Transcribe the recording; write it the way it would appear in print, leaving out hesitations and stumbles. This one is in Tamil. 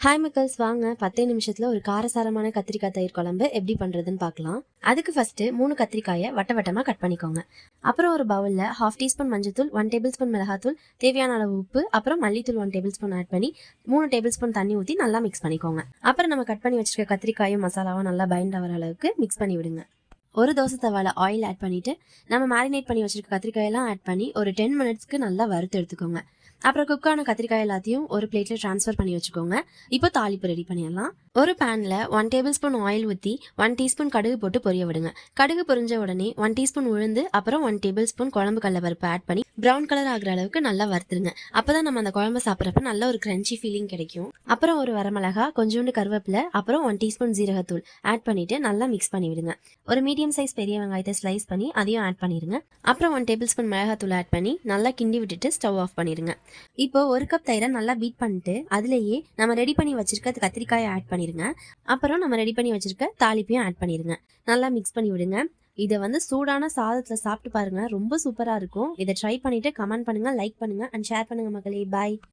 ஹாய் மக்கள்ஸ், வாங்க 10 நிமிஷத்துல ஒரு காரசாரமான கத்திரிக்காய் தயிர் குழம்பு எப்படி பண்றதுன்னு பார்க்கலாம். அதுக்கு ஃபர்ஸ்ட் 3 கத்திரிக்காயை வட்டமா கட் பண்ணிக்கோங்க. அப்புறம் ஒரு பவுல்ல 1/2 டீஸ்பூன் மஞ்சள்தூள், 1 டேபிள் ஸ்பூன் மிளகாத்தூள், தேவையான அளவு உப்பு, அப்புறம் மல்லித்தூள் 1 டேபிள் ஸ்பூன் ஆட் பண்ணி 3 டேபிள் ஸ்பூன் தண்ணி ஊற்றி நல்லா மிக்ஸ் பண்ணிக்கோங்க. அப்புறம் நம்ம கட் பண்ணி வச்சிருக்க கத்திரிக்காயும் மசாலாவும் நல்லா பைண்ட் ஆகிற அளவுக்கு மிக்ஸ் பண்ணி விடுங்க. ஒரு தோசை தவால ஆயில் ஆட் பண்ணிட்டு நம்ம மேரினேட் பண்ணி வச்சிருக்க கத்திரிக்காயெல்லாம் ஆட் பண்ணி ஒரு 10 மினிட்ஸ்க்கு நல்லா வறுத்து எடுத்துக்கோங்க. அப்புறம் குக்கான கத்திரிக்காய் எல்லாத்தையும் ஒரு பிளேட்ல ட்ரான்ஸ்ஃபர் பண்ணி வச்சுக்கோங்க. இப்போ தாளிப்பு ரெடி பண்ணிடலாம். ஒரு பேன்ல 1 டேபிள் ஸ்பூன் ஆயில் ஊற்றி 1 டீஸ்பூன் கடுகு போட்டு பொரிய விடுங்க. கடுகு பொரிஞ்ச உடனே 1 டீஸ்பூன் உளுந்து, அப்புறம் 1 டேபிள் ஸ்பூன் குழம்பு கடலைப்பருப்பு ஆட் பண்ணி ப்ரௌன் கலர் ஆகிற அளவுக்கு நல்லா வறுத்துருங்க. அப்பதான் நம்ம அந்த குழம்பு சாப்பிட்றப்ப நல்ல ஒரு கிரன்ச்சி ஃபீலிங் கிடைக்கும். அப்புறம் ஒரு வரமிளகா, கொஞ்சோண்டு கருவேப்பிலை, அப்புறம் 1 டீஸ்பூன் ஜீரகத்தூள் ஆட் பண்ணிட்டு நல்லா மிக்ஸ் பண்ணி விடுங்க. ஒரு மீடியம் சைஸ் பெரிய வெங்காயத்தை ஸ்லைஸ் பண்ணி அதையும் ஆட் பண்ணிடுங்க. அப்புறம் 1 டேபிள் ஸ்பூன் மிளகாத்தூள் ஆட் பண்ணி நல்லா கிண்டி விட்டுட்டு ஸ்டவ் ஆஃப் பண்ணிடுங்க. இப்போ 1 கப் தயிரை நல்லா பீட் பண்ணிட்டு அதுலேயே நம்ம ரெடி பண்ணி வச்சிருக்க கத்திரிக்காயை ஆட் பண்ணிடுங்க. அப்புறம் நம்ம ரெடி பண்ணி வச்சிருக்க தாளிப்பையும் ஆட் பண்ணிடுங்க. நல்லா மிக்ஸ் பண்ணி விடுங்க. இதை சூடான சாதத்தில் சாப்பிட்டு பாருங்க, ரொம்ப சூப்பராக இருக்கும். இதை ட்ரை பண்ணிட்டு கமெண்ட் பண்ணுங்க, லைக் பண்ணுங்க அண்ட் ஷேர் பண்ணுங்க மக்களே. பாய்.